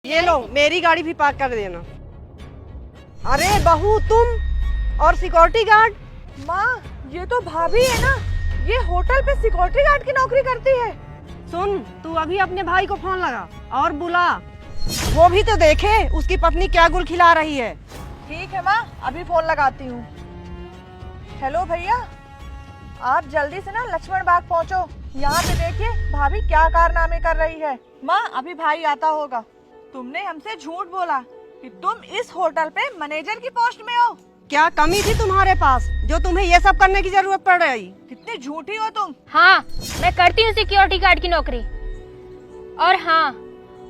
ये लो, मेरी गाड़ी भी पार्क कर देना। अरे बहू, तुम और सिक्योरिटी गार्ड। माँ, ये तो भाभी है ना, ये होटल पे सिक्योरिटी गार्ड की नौकरी करती है। सुन, तू अभी अपने भाई को फोन लगा और बुला, वो भी तो देखे उसकी पत्नी क्या गुल खिला रही है। ठीक है माँ, अभी फोन लगाती हूँ। हेलो भैया, आप जल्दी से ना लक्ष्मण बाग पहुँचो। यहाँ पे देखिए भाभी क्या कारनामे कर रही है। माँ, अभी भाई आता होगा। तुमने हमसे झूठ बोला कि तुम इस होटल पे मैनेजर की पोस्ट में हो। क्या कमी थी तुम्हारे पास जो तुम्हें ये सब करने की जरूरत पड़ रही? कितनी झूठी हो तुम। हाँ, मैं करती हूँ सिक्योरिटी गार्ड की नौकरी, और हाँ,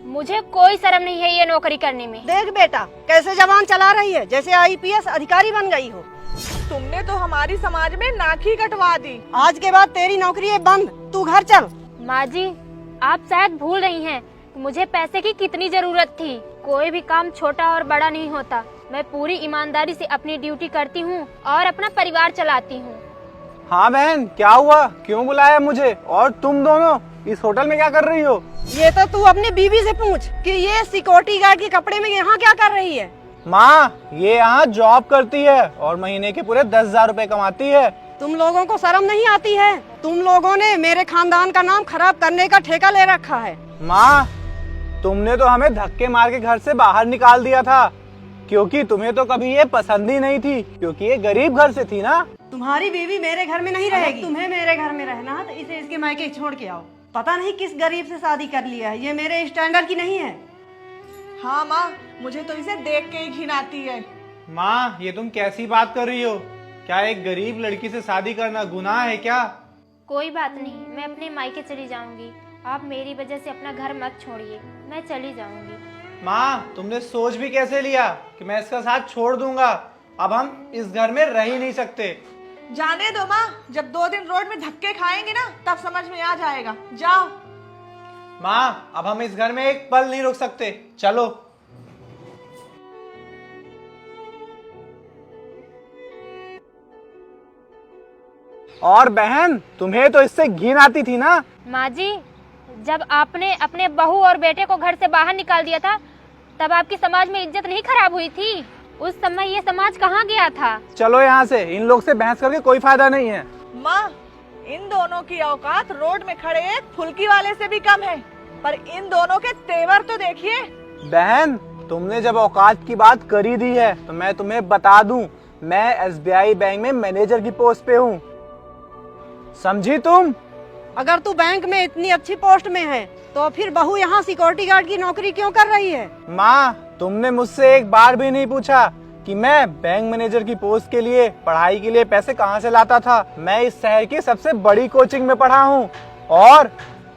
मुझे कोई शर्म नहीं है ये नौकरी करने में। देख बेटा, कैसे जबान चला रही है, जैसे आईपीएस अधिकारी बन गई हो। तुमने तो हमारी समाज में नाक ही कटवा दी। आज के बाद तेरी नौकरी है बंद, तू घर चल। माँ जी, आप शायद भूल रही हैं कि मुझे पैसे की कितनी जरूरत थी। कोई भी काम छोटा और बड़ा नहीं होता। मैं पूरी ईमानदारी से अपनी ड्यूटी करती हूँ और अपना परिवार चलाती हूँ। हाँ बहन, क्या हुआ? क्यों बुलाया मुझे? और तुम दोनों इस होटल में क्या कर रही हो? ये तो तू अपनी बीवी से पूछ कि ये सिक्योरिटी गार्ड के कपड़े में यहाँ क्या कर रही है। माँ, ये यहाँ जॉब करती है और महीने के पूरे 10,000 रुपए कमाती है। तुम लोगों को शर्म नहीं आती है? तुम लोगों ने मेरे खानदान का नाम खराब करने का ठेका ले रखा है। माँ, तुमने तो हमें धक्के मार के घर से बाहर निकाल दिया था, क्योंकि तुम्हें तो कभी ये पसंद ही नहीं थी, क्योंकि ये गरीब घर से थी ना। तुम्हारी बीवी मेरे घर में नहीं रहेगी। तुम्हें मेरे घर में रहना है तो इसे इसके मायके छोड़ के आओ। पता नहीं किस गरीब से शादी कर लिया है, ये मेरे स्टैंडर्ड की नहीं है। हाँ माँ, मुझे तो इसे देख के ही घिन आती है। माँ, ये तुम कैसी बात कर रही हो? क्या एक गरीब लड़की से शादी करना गुनाह है क्या? कोई बात नहीं, मैं अपने मायके चली जाऊंगी। आप मेरी वजह से अपना घर मत छोड़िए, मैं चली जाऊंगी। माँ, तुमने सोच भी कैसे लिया कि मैं इसका साथ छोड़ दूंगा? अब हम इस घर में रह ही नहीं सकते। जाने दो माँ, जब 2 दिन रोड में धक्के खाएंगे ना तब समझ में आ जाएगा। जाओ। माँ, अब हम इस घर में एक पल नहीं रुक सकते, चलो। और बहन, तुम्हें तो इससे घिन आती थी ना? माँ जी, जब आपने अपने बहू और बेटे को घर से बाहर निकाल दिया था, तब आपकी समाज में इज्जत नहीं खराब हुई थी? उस समय ये समाज कहाँ गया था? चलो यहाँ से, इन लोग से बहस करके कोई फायदा नहीं है। माँ, इन दोनों की औकात रोड में खड़े एक फुल्की वाले से भी कम है, पर इन दोनों के तेवर तो देखिए। बहन, तुमने जब औकात की बात करी दी है तो मैं तुम्हें बता दूं, मैं एसबीआई बैंक में मैनेजर की पोस्ट पे हूँ, समझी तुम? अगर तू बैंक में इतनी अच्छी पोस्ट में है तो फिर बहू यहाँ सिक्योरिटी गार्ड की नौकरी क्यों कर रही है? माँ, तुमने मुझसे एक बार भी नहीं पूछा कि मैं बैंक मैनेजर की पोस्ट के लिए पढ़ाई के लिए पैसे कहाँ से लाता था। मैं इस शहर की सबसे बड़ी कोचिंग में पढ़ा हूँ और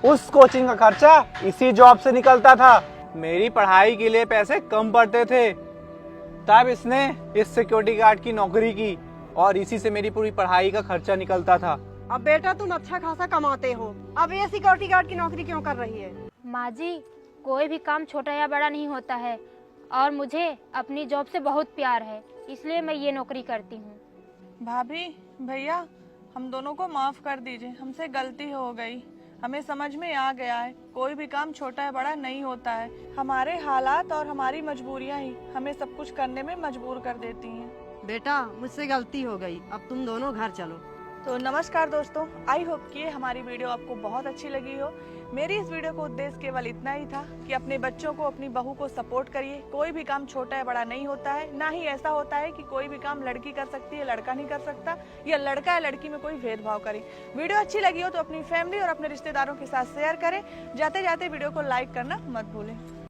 उस कोचिंग का खर्चा इसी जॉब से निकलता था। मेरी पढ़ाई के लिए पैसे कम पड़ते थे, तब इसने इस सिक्योरिटी गार्ड की नौकरी की और इसी से मेरी पूरी पढ़ाई का खर्चा निकलता था। अब बेटा, तुम अच्छा खासा कमाते हो, अब ये सिक्योरिटी गार्ड की नौकरी क्यों कर रही है? माँ जी, कोई भी काम छोटा या बड़ा नहीं होता है, और मुझे अपनी जॉब से बहुत प्यार है, इसलिए मैं ये नौकरी करती हूँ। भाभी, भैया, हम दोनों को माफ कर दीजिए, हमसे गलती हो गई। हमें समझ में आ गया है कोई भी काम छोटा या बड़ा नहीं होता है। हमारे हालात और हमारी मजबूरियां ही हमें सब कुछ करने में मजबूर कर देती हैं। बेटा, मुझसे गलती हो गई, अब तुम दोनों घर चलो। तो नमस्कार दोस्तों, आई होप कि हमारी वीडियो आपको बहुत अच्छी लगी हो। मेरी इस वीडियो का उद्देश्य केवल इतना ही था कि अपने बच्चों को, अपनी बहू को सपोर्ट करिए। कोई भी काम छोटा या बड़ा नहीं होता है, ना ही ऐसा होता है कि कोई भी काम लड़की कर सकती है लड़का नहीं कर सकता, या लड़का या लड़की में कोई भेदभाव करे। वीडियो अच्छी लगी हो तो अपनी फैमिली और अपने रिश्तेदारों के साथ शेयर करें। जाते जाते वीडियो को लाइक करना मत भूलें।